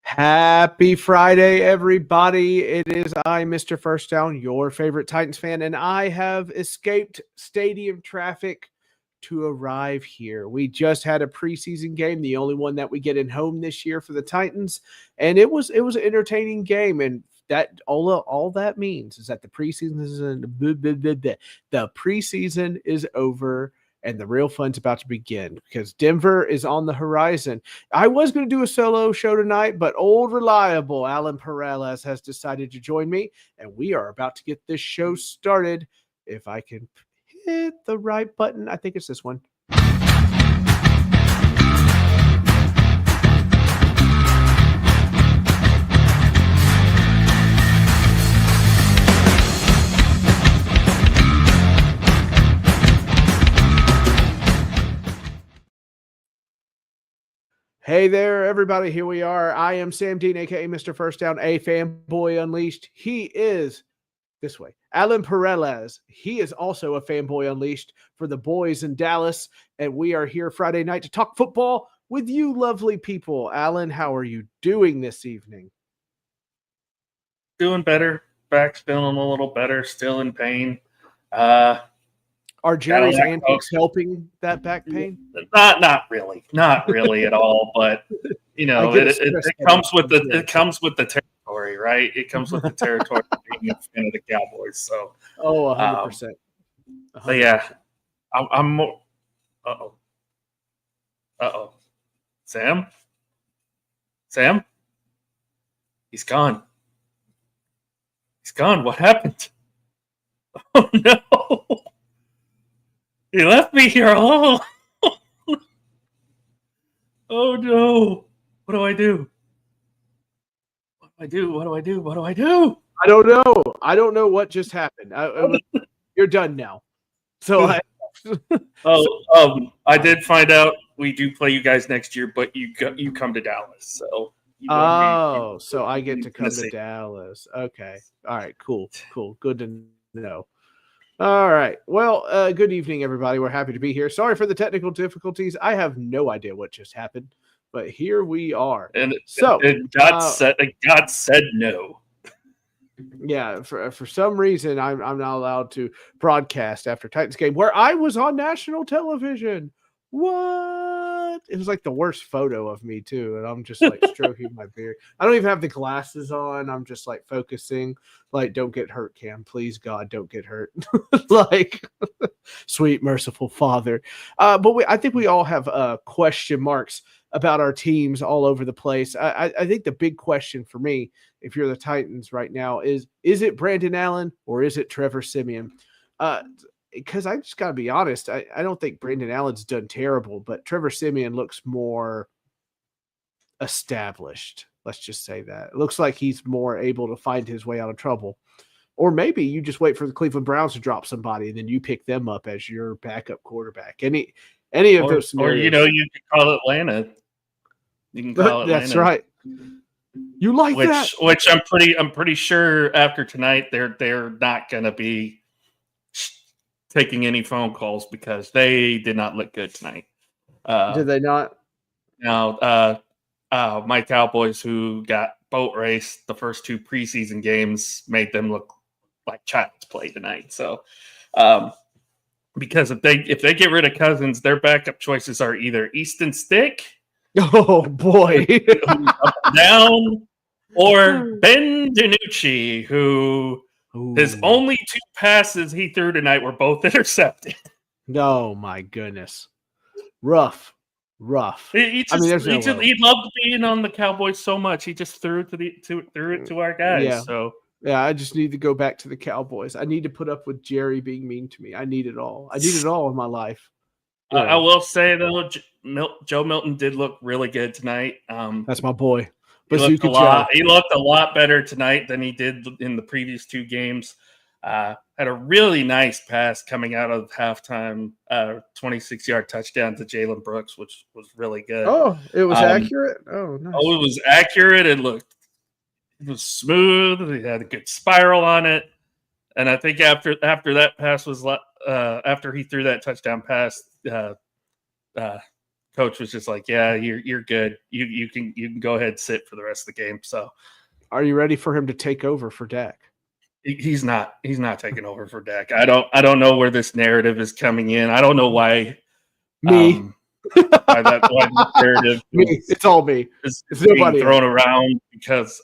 Happy Friday, everybody. It is I, Mr. First Down, your favorite Titans fan, and I have escaped stadium traffic to arrive here. We just had a preseason game, the only one that we get in home this year for the Titans, and it was an entertaining game, and that all that means is that the preseason is over. And the real fun's about to begin because Denver is on the horizon. I was going to do a solo show tonight, but old reliable Alan Perales has decided to join me, and we are about to get this show started. If I can hit the right button, I think it's this one. Hey there, everybody. Here we are. I am Sam Dean, a.k.a. Mr. First Down, a fanboy unleashed. He is this way. Alan Perales. He is also a fanboy unleashed for the boys in Dallas. And we are here Friday night to talk football with you lovely people. Alan, how are you doing this evening? Doing better. Back's feeling a little better. Still in pain. Are Jerry's antics helping that back pain? Not really at all. But you know, it comes with the territory, right? It comes with the territory of being a fan of the Cowboys. So 100%. But yeah, I'm more. Sam, he's gone. What happened? Oh no. He left me here alone. Oh no. What do I do? I don't know. I don't know what just happened. You're done now. So I did find out we do play you guys next year, but you come to Dallas. So so I get to come to Dallas. Okay. All right, cool. Good to know. All right. Well, good evening, everybody. We're happy to be here. Sorry for the technical difficulties. I have no idea what just happened, but here we are. And God said no. Yeah, for some reason, I'm not allowed to broadcast after Titans game where I was on national television. What? It was like the worst photo of me too, and I'm just like stroking my beard. I don't even have the glasses on. I'm just like focusing. Like, don't get hurt, Cam. Please, God, don't get hurt. Like, sweet, merciful Father. But I think we all have question marks about our teams all over the place. I think the big question for me, if you're the Titans right now, is it Brandon Allen or is it Trevor Siemian? Because I just got to be honest, I don't think Brandon Allen's done terrible, but Trevor Siemian looks more established. Let's just say that. It looks like he's more able to find his way out of trouble. Or maybe you just wait for the Cleveland Browns to drop somebody and then you pick them up as your backup quarterback. Any of those scenarios. Or, you can call Atlanta. You can call Atlanta. That's right. You like that? Which I'm pretty sure after tonight they're not going to be taking any phone calls because they did not look good tonight. Did they not? No. My Cowboys, who got boat raced the first two preseason games, made them look like child's play tonight. So, because if they get rid of Cousins, their backup choices are either Easton Stick, oh boy, up and down, or Ben DiNucci, who his only two passes he threw tonight were both intercepted. Oh my goodness, rough. He loved being on the Cowboys so much. He just threw it to our guys. Yeah. So yeah, I just need to go back to the Cowboys. I need to put up with Jerry being mean to me. I need it all. I need it all in my life. Yeah. I will say though, Joe Milton did look really good tonight. That's my boy. He looked a lot better tonight than he did in the previous two games. Had a really nice pass coming out of halftime, 26-yard touchdown to Jalen Brooks, which was really good. Oh, it was accurate? Oh, nice. Oh, it was accurate. It was smooth. He had a good spiral on it. And I think after that pass was after he threw that touchdown pass, coach was just like, "Yeah, you're good. You can go ahead and sit for the rest of the game." So, are you ready for him to take over for Dak? he's not taking over for Dak. I don't know where this narrative is coming in. I don't know why. Me. Why the narrative Me. It's all me. is It's being nobody thrown else. around because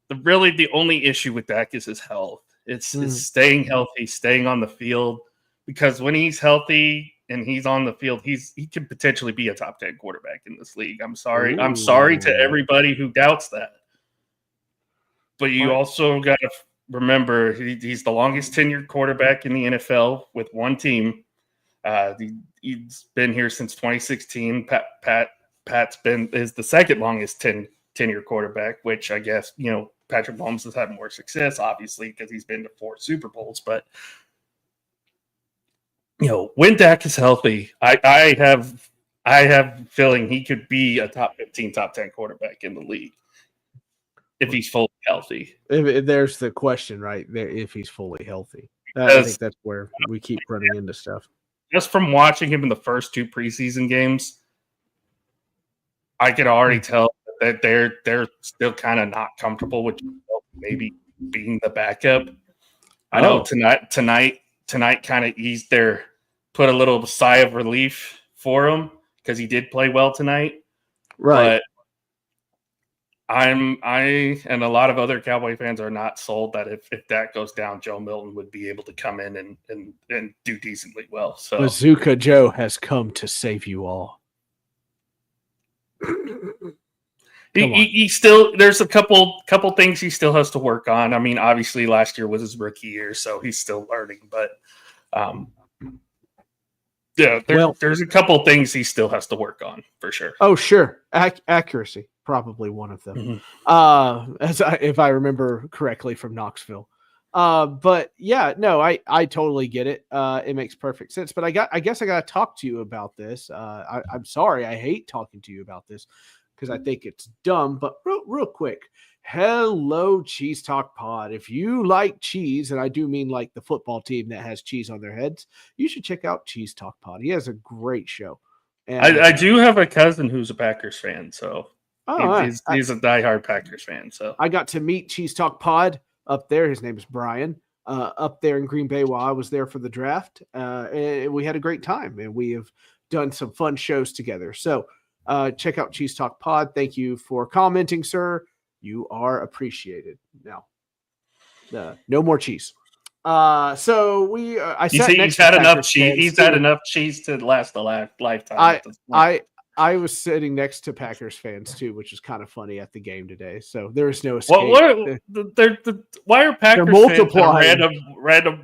the only issue with Dak is his health. It's staying healthy, staying on the field. Because when he's healthy and he's on the field, he could potentially be a top 10 quarterback in this league. I'm sorry. I'm sorry to everybody who doubts that. But you also got to remember he's the longest tenured quarterback in the NFL with one team. He's been here since 2016. Pat's is the second longest tenure quarterback, which I guess, Patrick Mahomes has had more success, obviously, because he's been to 4 Super Bowls. But, when Dak is healthy, I have a feeling he could be a top 15, top 10 quarterback in the league if he's fully healthy. If there's the question right there, if he's fully healthy. I think that's where we keep running into stuff. Just from watching him in the first 2 preseason games, I could already tell that they're still kind of not comfortable with maybe being the backup. I know tonight kind of eased put a little sigh of relief for him because he did play well tonight. Right. But I and a lot of other Cowboy fans are not sold that if that goes down, Joe Milton would be able to come in and do decently well. So Bazooka Joe has come to save you all. He still, there's a couple things he still has to work on. I mean, obviously last year was his rookie year, so he's still learning. But there's a couple things he still has to work on for sure. Oh, sure, accuracy probably one of them. If I remember correctly from Knoxville. But yeah, no, I totally get it. It makes perfect sense. But I guess I got to talk to you about this. I'm sorry, I hate talking to you about this because I think it's dumb. But real quick, hello, Cheese Talk Pod. If you like cheese, and I do mean like the football team that has cheese on their heads, you should check out Cheese Talk Pod. He has a great show. And I do have a cousin who's a Packers fan, so he's a diehard Packers fan. So I got to meet Cheese Talk Pod up there. His name is Brian, up there in Green Bay while I was there for the draft. And we had a great time, and we have done some fun shows together. So check out Cheese Talk Pod. Thank you for commenting, sir. You are appreciated. Now, no more cheese. So he's had enough cheese. He's had enough cheese to last a lifetime. I was sitting next to Packers fans too, which is kind of funny at the game today. So there is no escape. Why are Packers fans at a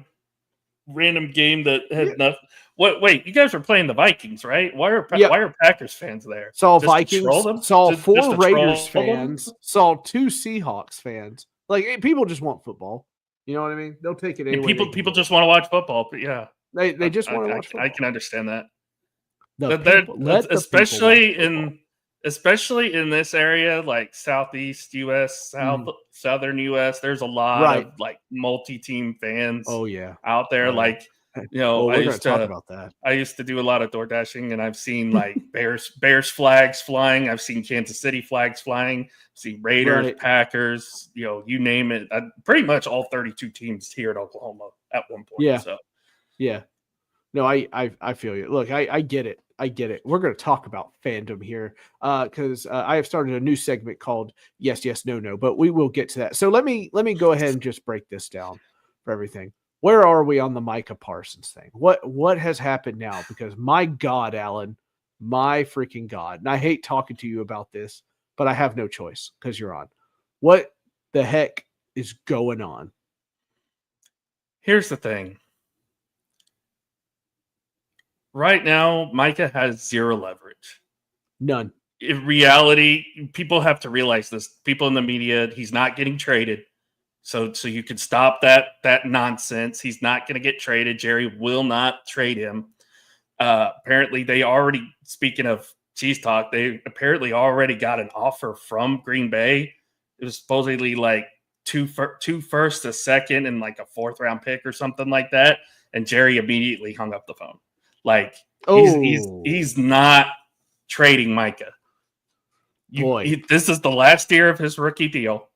random game that had nothing? Wait, you guys are playing the Vikings, right? Why are Packers fans there? Saw Vikings, saw 4 Raiders fans, saw 2 Seahawks fans. Like people just want football. You know what I mean? They'll take it anyway. People just want to watch football, but yeah, they just want to watch football. I can understand that. Especially in this area, like Southeast U.S., Southern U.S., there's a lot of like multi-team fans. Oh yeah, out there. Like I used to talk about that. I used to do a lot of door dashing, and I've seen like Bears flags flying. I've seen Kansas City flags flying. I've seen Raiders, Packers. You name it. Pretty much all 32 teams here in Oklahoma at one point. Yeah. So. Yeah. No, I feel you. Look, I get it. I get it. We're going to talk about fandom here because I have started a new segment called Yes, Yes, No, No, but we will get to that. So let me go ahead and just break this down for everything. Where are we on the Micah Parsons thing? What has happened now? Because my God, Alan, my freaking God, and I hate talking to you about this, but I have no choice because you're on. What the heck is going on? Here's the thing. Right now, Micah has 0 leverage. None. In reality, people have to realize this. People in the media, he's not getting traded. So you can stop that nonsense. He's not going to get traded. Jerry will not trade him. Apparently, they already, speaking of cheese talk, they apparently already got an offer from Green Bay. It was supposedly like two first, a second, and like a 4th round pick or something like that. And Jerry immediately hung up the phone. Like he's not trading Micah. This is the last year of his rookie deal,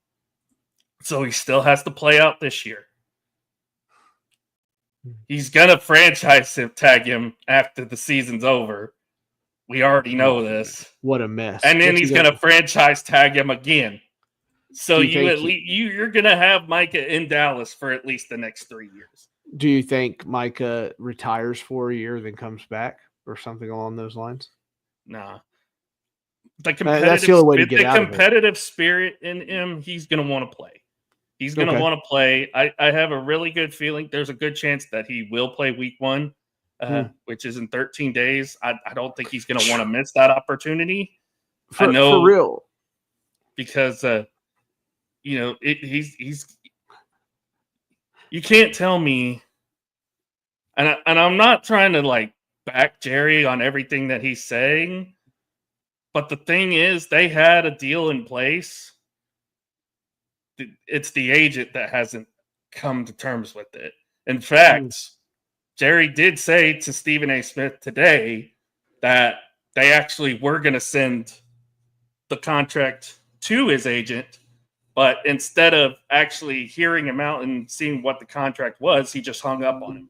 so he still has to play out this year. He's going to franchise tag him after the season's over. We already know this. What a mess. And then he's going to franchise tag him again. So you're going to have Micah in Dallas for at least the next 3 years. Do you think Micah retires for a year, then comes back or something along those lines? Nah. That's the only way to get out of it. The competitive spirit in him, he's going to want to play. He's going to want to play. I have a really good feeling. There's a good chance that he will play week 1, which is in 13 days. I don't think he's going to want to miss that opportunity. For real. Because, he's you can't tell me, and I'm not trying to back Jerry on everything that he's saying, but the thing is, they had a deal in place. It's the agent that hasn't come to terms with it. In fact, Jerry did say to Stephen A. Smith today that they actually were going to send the contract to his agent, but instead of actually hearing him out and seeing what the contract was, he just hung up on him,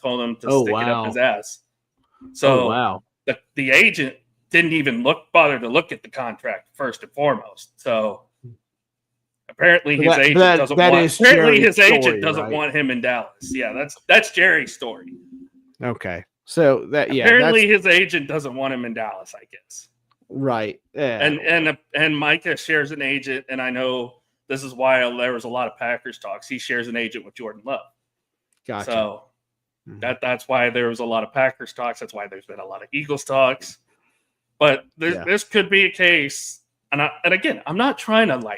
told him to stick it up his ass. So the agent didn't even bother to look at the contract first and foremost. So apparently his agent doesn't want him in Dallas. Yeah, that's Jerry's story. Okay. So apparently his agent doesn't want him in Dallas, I guess. Right. Yeah. And Micah shares an agent, and I know this is why there was a lot of Packers talks. He shares an agent with Jordan Love. Gotcha. So that's why there was a lot of Packers talks. That's why there's been a lot of Eagles talks. But this could be a case, and again, I'm not trying to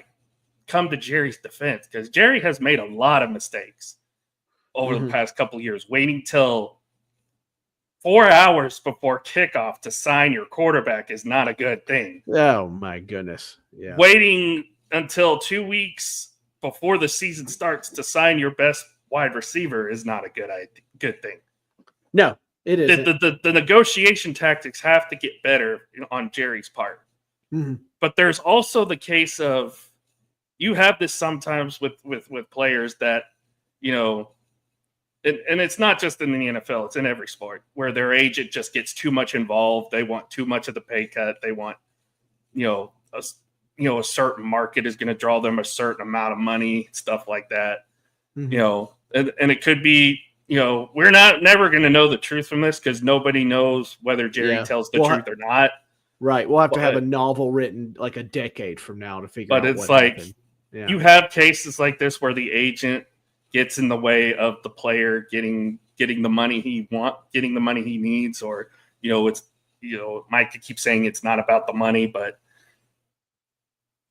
come to Jerry's defense, because Jerry has made a lot of mistakes over the past couple of years, waiting till 4 hours before kickoff to sign your quarterback is not a good thing. Oh my goodness. Yeah. Waiting until 2 weeks before the season starts to sign your best wide receiver is not a good thing. No, it isn't. The negotiation tactics have to get better on Jerry's part. But there's also the case of, you have this sometimes with players that, and it's not just in the NFL, it's in every sport, where their agent just gets too much involved. They want too much of the pay cut. They want, a certain market is going to draw them a certain amount of money, stuff like that. And it could be, we're never going to know the truth from this, because nobody knows whether Jerry tells the truth or not. Right. We'll have to have a novel written a decade from now to figure out what happened. Yeah. You have cases like this where the agent gets in the way of the player getting the money he getting the money he needs, or it's Mike keeps saying it's not about the money, but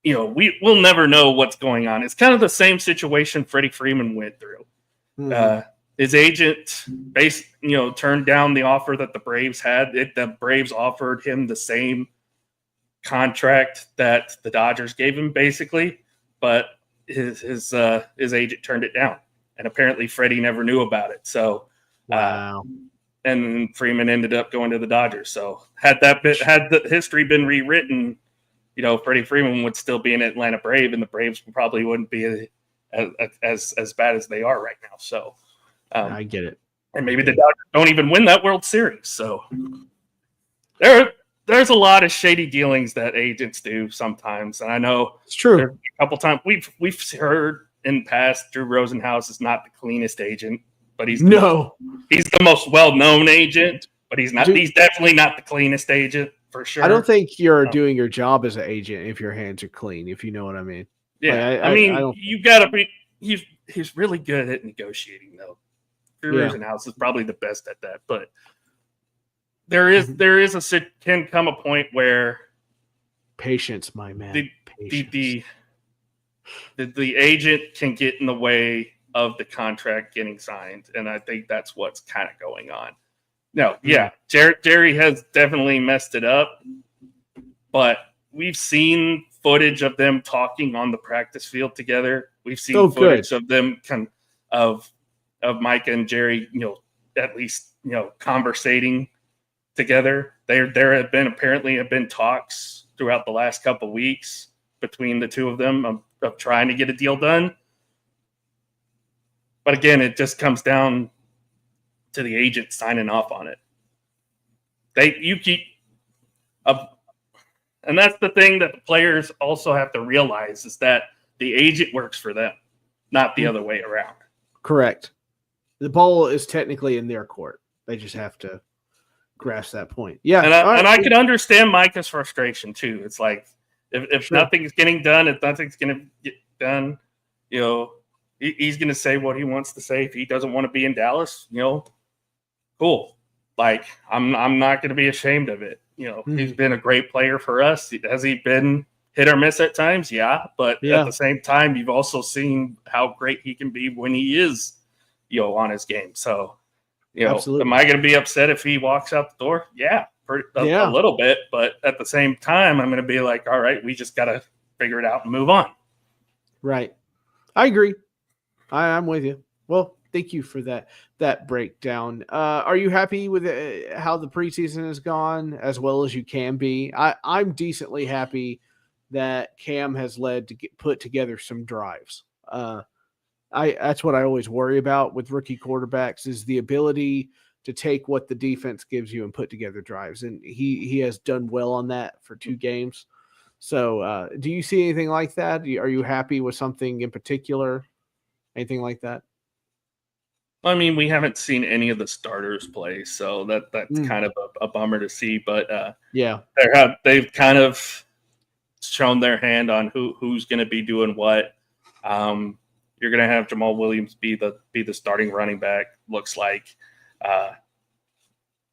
we'll never know what's going on. It's kind of the same situation Freddie Freeman went through. His agent turned down the offer that the Braves had. The Braves offered him the same contract that the Dodgers gave him, basically, but his agent turned it down, and apparently Freddie never knew about it. So, and Freeman ended up going to the Dodgers. So had the history been rewritten, Freddie Freeman would still be an Atlanta Brave, and the Braves probably wouldn't be as bad as they are right now. So I get it. And maybe the Dodgers don't even win that World Series. So there's a lot of shady dealings that agents do sometimes, and I know it's true. A couple times we've heard in the past Drew Rosenhaus is not the cleanest agent, but he's the most well-known agent, but he's not. He's definitely not the cleanest agent for sure. I don't think you're doing your job as an agent if your hands are clean, if you know what I mean. Yeah, you got to be. He's really good at negotiating, though. Drew Rosenhaus is probably the best at that, but can come a point where patience, my man. The agent can get in the way of the contract getting signed, and I think that's what's kind of going on. No, Jerry has definitely messed it up, but we've seen footage of them talking on the practice field together. We've seen footage of them of Micah and Jerry, at least conversating together. There have been talks throughout the last couple of weeks between the two of them of trying to get a deal done. But again, it just comes down to the agent signing off on it. And that's the thing that the players also have to realize is that the agent works for them, not the other way around. Correct. The ball is technically in their court. They just have to grasp that point. Yeah. And I can understand Micah's frustration too. It's like if Sure. nothing's getting done, if nothing's going to get done, he's going to say what he wants to say. If he doesn't want to be in Dallas, cool. Like I'm not going to be ashamed of it. He's been a great player for us. Has he been hit or miss at times? Yeah. But at the same time, you've also seen how great he can be when he is, on his game. So, Absolutely. Am I going to be upset if he walks out the door? Yeah, a little bit. But at the same time, I'm going to be like, all right, we just got to figure it out and move on. Right. I agree. I'm with you. Well, thank you for that breakdown. Are you happy with how the preseason has gone as well as you can be? I'm decently happy that Cam has led to put together some drives. That's what I always worry about with rookie quarterbacks is the ability to take what the defense gives you and put together drives. And he has done well on that for 2 games. So do you see anything like that? Are you happy with something in particular? Anything like that? I mean, we haven't seen any of the starters play, so that's kind of a bummer to see. But they've kind of shown their hand on who's going to be doing what. You're going to have Jamal Williams be the starting running back. Looks like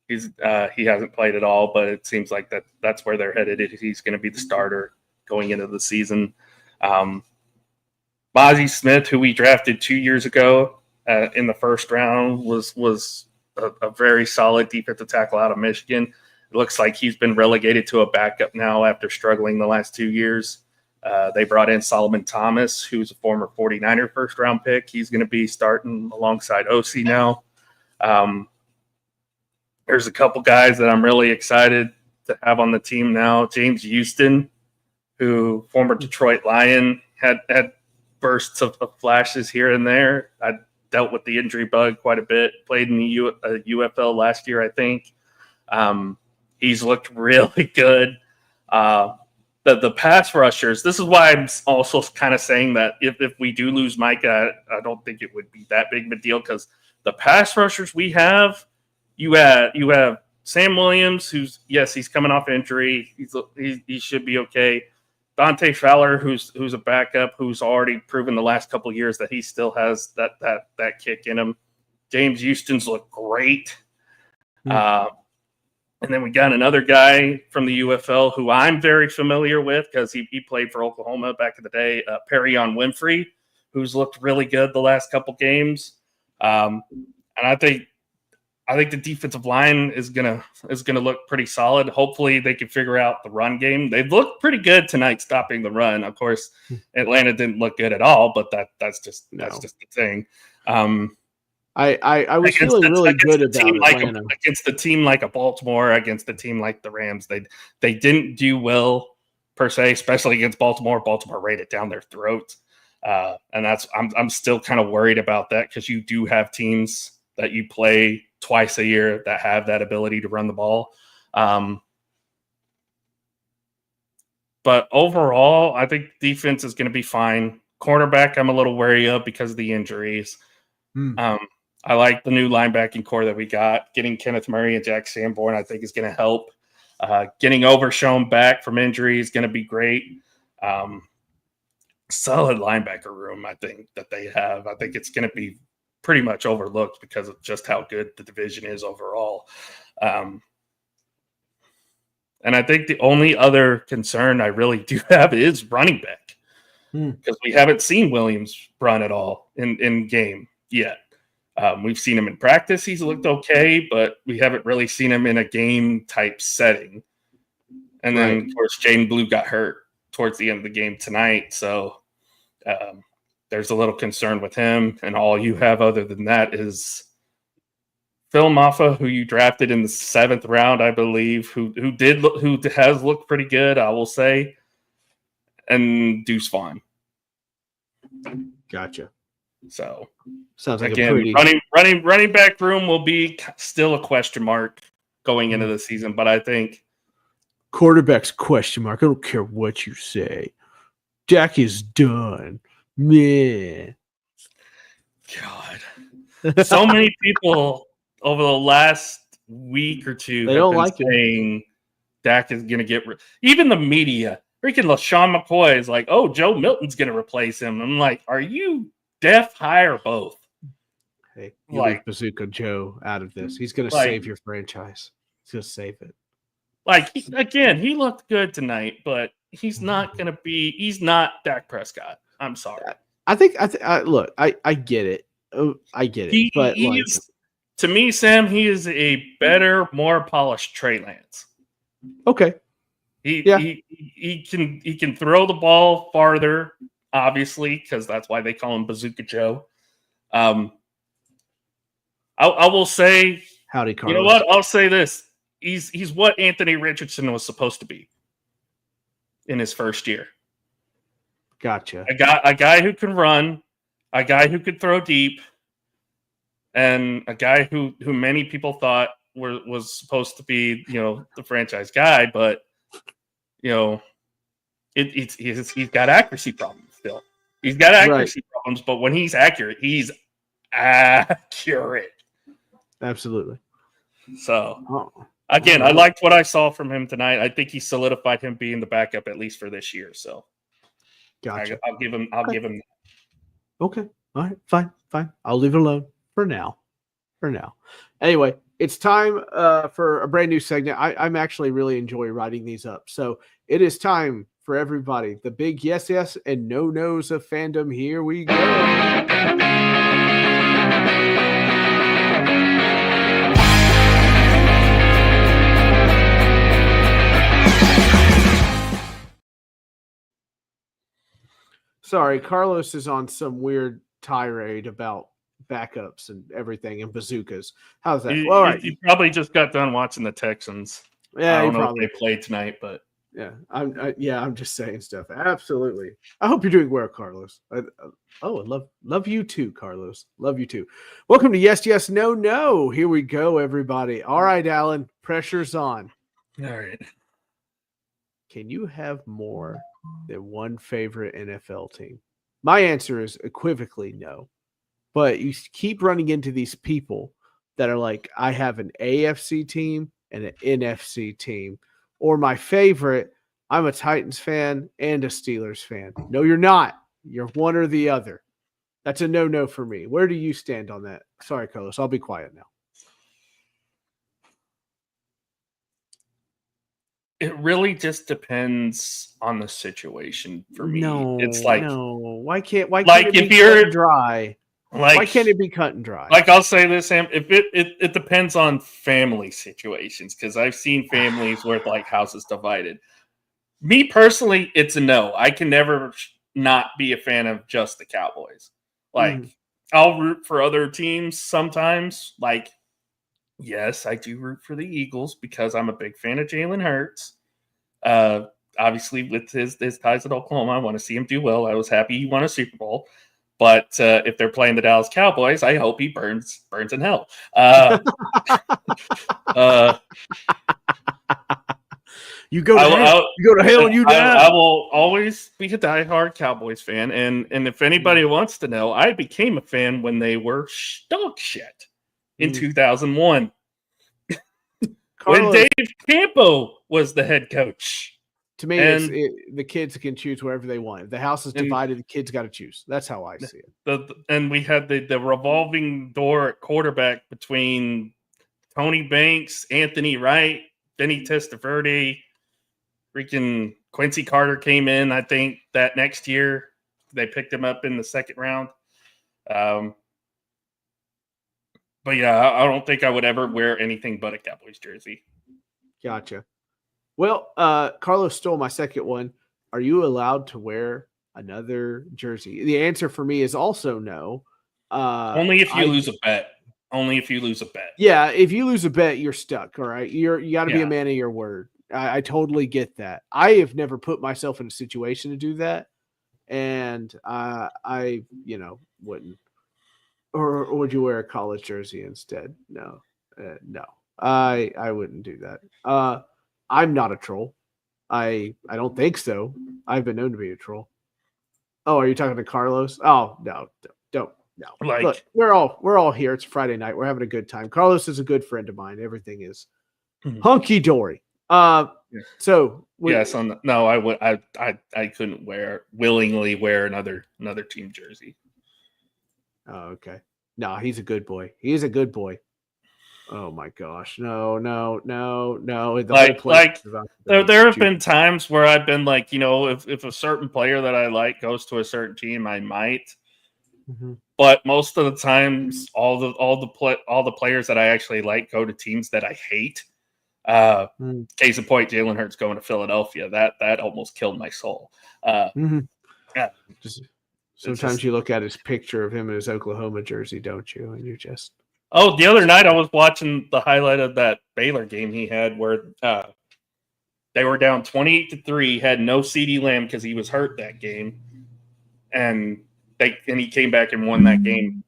he hasn't played at all, but it seems like that's where they're headed. He's going to be the starter going into the season. Mozzie Smith, who we drafted 2 years ago in the first round, was a very solid defensive tackle out of Michigan. It looks like he's been relegated to a backup now after struggling the last 2 years. They brought in Solomon Thomas, who's a former 49er first-round pick. He's going to be starting alongside OC now. There's a couple guys that I'm really excited to have on the team now. James Houston, who former Detroit Lion, had bursts of flashes here and there. I dealt with the injury bug quite a bit. Played in the UFL last year, I think. He's looked really good. The pass rushers, this is why I'm also kind of saying that if we do lose Micah, I don't think it would be that big of a deal because the pass rushers we have, you have Sam Williams, he's coming off injury. He should be okay. Dante Fowler, who's a backup, who's already proven the last couple of years that he still has that kick in him. James Houston's looked great. And then we got another guy from the UFL who I'm very familiar with because he played for Oklahoma back in the day, Perrion Winfrey, who's looked really good the last couple games. And I think the defensive line is gonna look pretty solid. Hopefully they can figure out the run game. They've looked pretty good tonight stopping the run. Of course, Atlanta didn't look good at all, but that's just the thing. I was feeling really good about Atlanta. Against the team like a Baltimore, against the team like the Rams. They didn't do well per se, especially against Baltimore. Baltimore raided down their throats, and I'm still kind of worried about that because you do have teams that you play twice a year that have that ability to run the ball. But overall, I think defense is going to be fine. Cornerback, I'm a little wary of because of the injuries. I like the new linebacking core that we got. Getting Kenneth Murray and Jack Sanborn, I think, is going to help. Getting Overshown back from injury is going to be great. Solid linebacker room, I think, that they have. I think it's going to be pretty much overlooked because of just how good the division is overall. And I think the only other concern I really do have is running back because we haven't seen Williams run at all in game yet. We've seen him in practice. He's looked okay, but we haven't really seen him in a game type setting. And then, of course, Jaden Blue got hurt towards the end of the game tonight. So there's a little concern with him. And all you have other than that is Phil Maffa, who you drafted in the 7th round, I believe, who has looked pretty good, I will say, and Deuce Vaughn. Gotcha. So sounds like again, a pretty running back room will be still a question mark going into the season, but I think quarterback's question mark. I don't care what you say. Dak is done. Man. God. So many people over the last week or two have been saying Dak is going to get even the media. Freaking LaShawn McCoy is like, oh, Joe Milton's going to replace him. I'm like, are you deaf, high, or both? Hey, you leave Bazooka Joe out of this. He's going to save your franchise. He's going to save it. Like, he looked good tonight, but he's not going to be – he's not Dak Prescott. I'm sorry. I get it. I get it. But to me, Sam, he is a better, more polished Trey Lance. Okay. He can throw the ball farther, obviously, because that's why they call him Bazooka Joe. I will say, howdy, Carlos. You know what? I'll say this: he's what Anthony Richardson was supposed to be in his first year. Gotcha. A guy who can run, a guy who could throw deep, and a guy who many people thought was supposed to be, the franchise guy, but he's got accuracy problems still. He's got accuracy problems, but when he's accurate, he's accurate. Absolutely. So, again, I liked what I saw from him tonight. I think he solidified him being the backup at least for this year. So, gotcha. I'll give him that. Okay. All right. Fine. I'll leave it alone for now. Anyway, it's time for a brand new segment. I'm actually really enjoying writing these up. So it is time for everybody. The big yes and no-nos of fandom. Here we go. Sorry, Carlos is on some weird tirade about backups and everything and bazookas. How's that? All right. You probably just got done watching the Texans. Yeah, I don't know if they played tonight, but I'm just saying stuff. Absolutely. I hope you're doing well, Carlos. I love you too, Carlos. Love you too. Welcome to Yes, No. Here we go, everybody. All right, Alan, pressure's on. All right. Can you have more than one favorite NFL team? My answer is equivocally no. But you keep running into these people that are like, I have an AFC team and an NFC team. Or my favorite, I'm a Titans fan and a Steelers fan. No, you're not. You're one or the other. That's a no for me. Where do you stand on that? Sorry, Carlos. I'll be quiet now. It really just depends on the situation for me. It's why can't it be cut and dry? Why can't it be cut and dry? Like, I'll say this, Sam, if it depends on family situations, because I've seen families where houses divided. Me personally, it's a no. I can never not be a fan of just the Cowboys. I'll root for other teams sometimes. Yes, I do root for the Eagles because I'm a big fan of Jalen Hurts. Obviously, with his ties at Oklahoma, I want to see him do well. I was happy he won a Super Bowl. But if they're playing the Dallas Cowboys, I hope he burns in hell. You go to hell and you die. I will always be a diehard Cowboys fan. And if anybody wants to know, I became a fan when they were dog shit in 2001. When Dave Campo was the head coach. To me, the kids can choose wherever they want. If the house is divided, the kids got to choose. That's how I see it. And we had the revolving door at quarterback between Tony Banks, Anthony Wright, Benny Testaverde, freaking Quincy Carter came in. I think that next year they picked him up in the 2nd round. But yeah, I don't think I would ever wear anything but a Cowboys jersey. Gotcha. Well, Carlos stole my second one. Are you allowed to wear another jersey? The answer for me is also no. Only if you lose a bet. Only if you lose a bet. Yeah, if you lose a bet, you're stuck. All right, you got to be a Yeah. man of your word. I totally get that. I have never put myself in a situation to do that, and I wouldn't. Or would you wear a college jersey instead? No, no, I wouldn't do that. I'm not a troll. I don't think so. I've been known to be a troll. Oh, are you talking to Carlos? Oh, no, don't. No. Like, look, we're all here. It's Friday night. We're having a good time. Carlos is a good friend of mine. Everything is hunky dory. So yes, no, I would. I couldn't willingly wear another team jersey. Oh, okay. No, he's a good boy. He's a good boy. Oh my gosh. No. There have been times where I've been like, if a certain player that I like goes to a certain team, I might. Mm-hmm. But most of the times, all the players that I actually like go to teams that I hate. Case in point, Jalen Hurts going to Philadelphia. That almost killed my soul. Yeah. Sometimes you look at his picture of him in his Oklahoma jersey, don't you? And you just the other night I was watching the highlight of that Baylor game he had where they were down 28-3, had no CeeDee Lamb because he was hurt that game, and he came back and won that game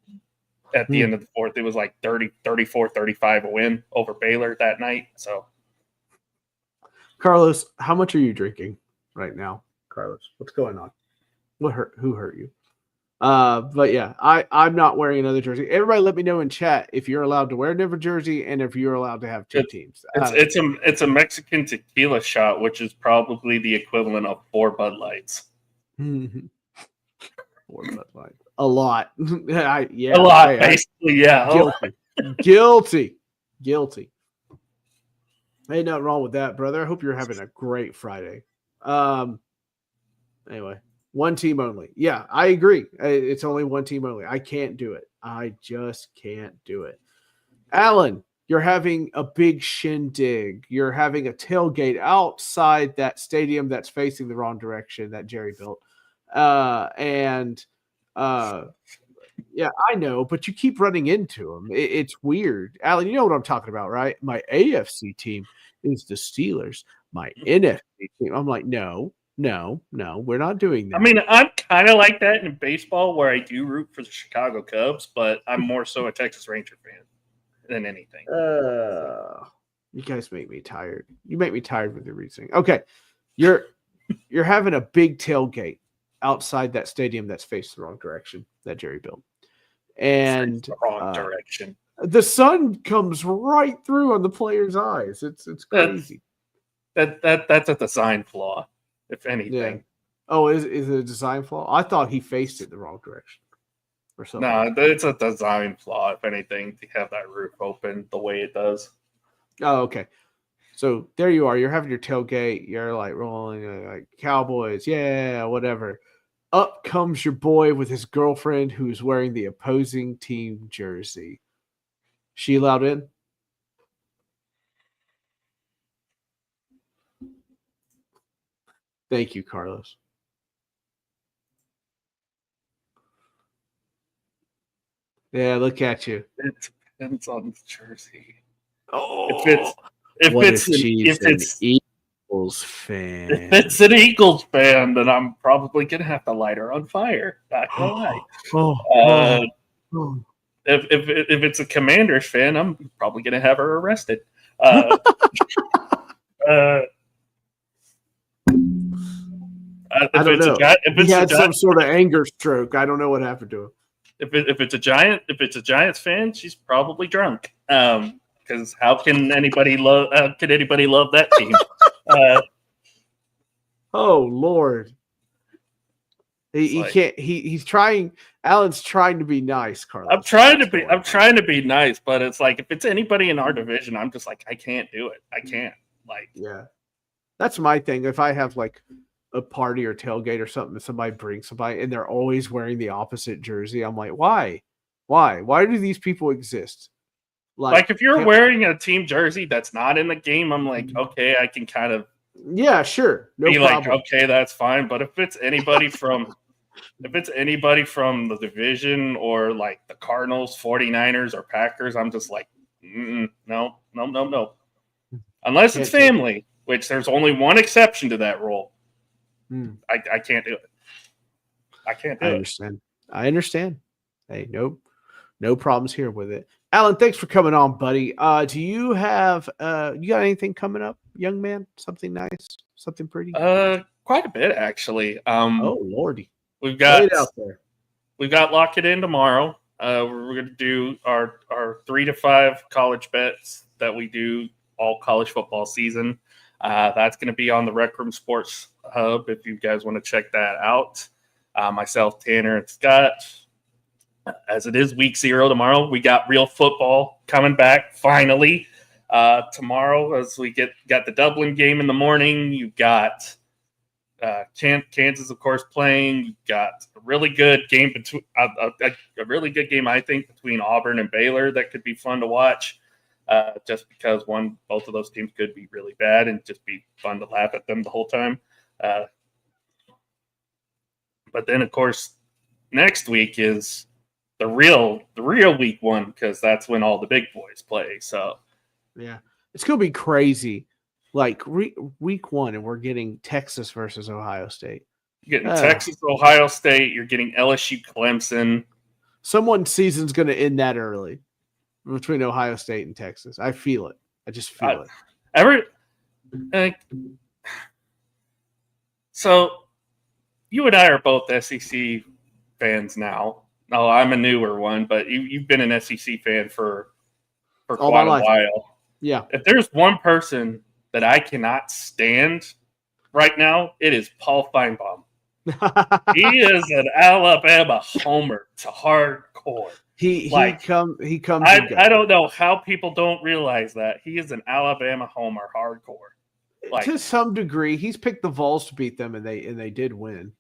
at the end of the fourth. It was like 34-35 a win over Baylor that night. So, Carlos, how much are you drinking right now? Carlos, what's going on? Who hurt you? But yeah, I'm not wearing another jersey. Everybody let me know in chat if you're allowed to wear another jersey and if you're allowed to have two teams. It's a Mexican tequila shot, which is probably the equivalent of 4 Bud Lights. 4 Bud Lights. A lot. A lot, basically, yeah. Guilty. Ain't nothing wrong with that, brother. I hope you're having a great Friday. Anyway. One team only. Yeah, I agree. It's only one team only. I can't do it. I just can't do it. Alan, you're having a big shindig. You're having a tailgate outside that stadium that's facing the wrong direction that Jerry built. Yeah, I know, but you keep running into them. It's weird. Alan, you know what I'm talking about, right? My AFC team is the Steelers. My NFC team. I'm like, no, we're not doing that. I mean, I'm kind of like that in baseball where I do root for the Chicago Cubs, but I'm more so a Texas Ranger fan than anything. You guys make me tired. You make me tired with your reasoning. Okay. You're having a big tailgate outside that stadium that's faced the wrong direction that Jerry built. And the wrong direction. The sun comes right through on the player's eyes. It's crazy. That's a design flaw. If anything. Yeah. Oh, is it a design flaw? I thought he faced it the wrong direction or something. No, it's a design flaw, if anything, to have that roof open the way it does. Oh, okay. So there you are. You're having your tailgate. You're like rolling like Cowboys. Yeah, whatever. Up comes your boy with his girlfriend who's wearing the opposing team jersey. She allowed in? Thank you, Carlos. Yeah, look at you. It depends on the jersey. Oh, if it's an Eagles fan. If it's an Eagles fan, then I'm probably gonna have to light her on fire. Not gonna lie. If it's a Commanders fan, I'm probably gonna have her arrested. I don't know. He had some sort of anger stroke. I don't know what happened to him. If it's a Giants fan, she's probably drunk. Because how can anybody love that team? Oh Lord. He can't. He's trying. Alan's trying to be nice, Carlos. I'm trying to be nice, but it's like if it's anybody in our division, I'm just like I can't do it. I can't. Yeah, that's my thing. If I have like a party or tailgate or something, somebody brings somebody and they're always wearing the opposite jersey, I'm like, why? Why do these people exist? Like if you're wearing a team jersey that's not in the game, I'm like, okay, I can kind of sure, no be problem. like, okay, that's fine. But if it's anybody from if it's anybody from the division or like the Cardinals, 49ers, or Packers, I'm just like, no. Unless it's family, which there's only one exception to that rule. I can't do it. I can't do it. I understand. Hey, no problems here with it. Alan, thanks for coming on, buddy. Do you have you got anything coming up, young man? Something nice, something pretty? Quite a bit actually. Oh lordy, we've got lay it out there. We've got Lock It In tomorrow. We're going to do our 3 to 5 college bets that we do all college football season. That's going to be on the Rec Room Sports Hub if you guys want to check that out. Myself, Tanner, and Scott. As it is week 0 tomorrow, we got real football coming back finally. Tomorrow, as we got the Dublin game in the morning, you got Kansas, of course, playing. You got a really good game between a really good game, I think, between Auburn and Baylor that could be fun to watch. Just because both of those teams could be really bad and just be fun to laugh at them the whole time. But then, of course, next week is the real week 1 because that's when all the big boys play. So, yeah, it's gonna be crazy. Like week 1, and we're getting Texas versus Ohio State. You're getting Texas, Ohio State. You're getting LSU, Clemson. Someone's season's going to end that early between Ohio State and Texas. I feel it. I just feel it. So you and I are both SEC fans now. No, I'm a newer one, but you've been an SEC fan for quite a while. Yeah. If there's one person that I cannot stand right now, it is Paul Feinbaum. He is an Alabama homer to hardcore. He comes. I don't know how people don't realize that he is an Alabama homer hardcore. To some degree, he's picked the Vols to beat them, and they did win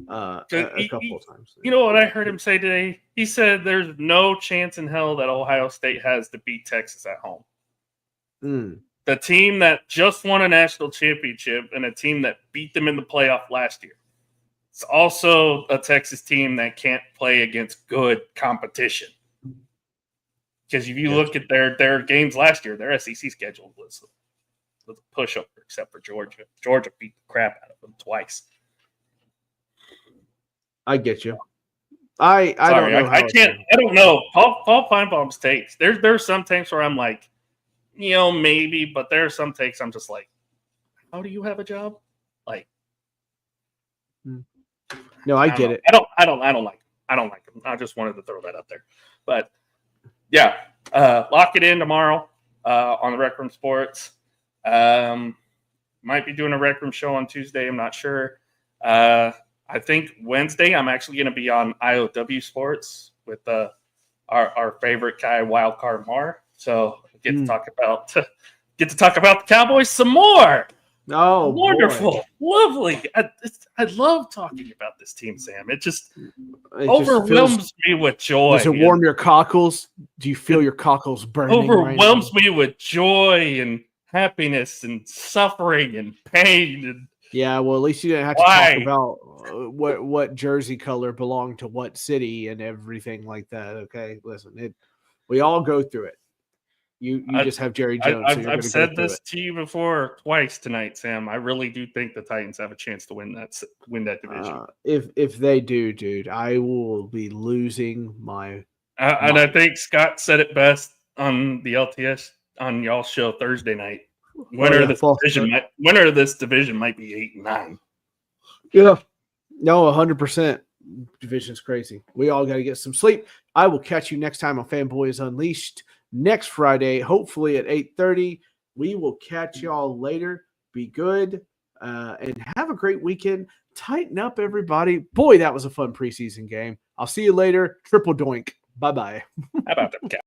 a couple of times. You know what I heard him say today? He said there's no chance in hell that Ohio State has to beat Texas at home. The team that just won a national championship and a team that beat them in the playoff last year. It's also a Texas team that can't play against good competition. Because if you look at their games last year, their SEC schedule was a pushover, except for Georgia. Georgia beat the crap out of them twice. I get you. I don't know. I don't know. Paul Feinbaum's takes. There's some takes where I'm like, maybe, but there are some takes I'm just like, how do you have a job? Like, no, I get it. I don't like him. I just wanted to throw that up there. But yeah, lock it in tomorrow on the Rec Room Sports. Might be doing a Rec Room show on Tuesday. I'm not sure. I think Wednesday I'm actually going to be on IOW Sports with our favorite guy, Wildcard Mar. So get to talk about the Cowboys some more. Oh, wonderful, boy. Lovely! I love talking about this team, Sam. It just overwhelms me with joy. Does it warm your cockles? Do you feel your cockles burning? Overwhelms me with joy and happiness and suffering and pain. And yeah, well, at least you didn't have to talk about what jersey color belonged to what city and everything like that. Okay, listen, we all go through it. You just have Jerry Jones. I've said this to you before twice tonight, Sam. I really do think the Titans have a chance to win that division. If they do, dude, I will be losing my. And I think Scott said it best on the LTS on y'all's show Thursday night. Winner of this division might be 8-9. Yeah, no, 100%. Division's crazy. We all got to get some sleep. I will catch you next time on Fanboys Unleashed. Next Friday, hopefully at 8:30. We will catch y'all later. Be good and have a great weekend. Tighten up, everybody. Boy, that was a fun preseason game. I'll see you later. Triple doink. Bye-bye. How about that?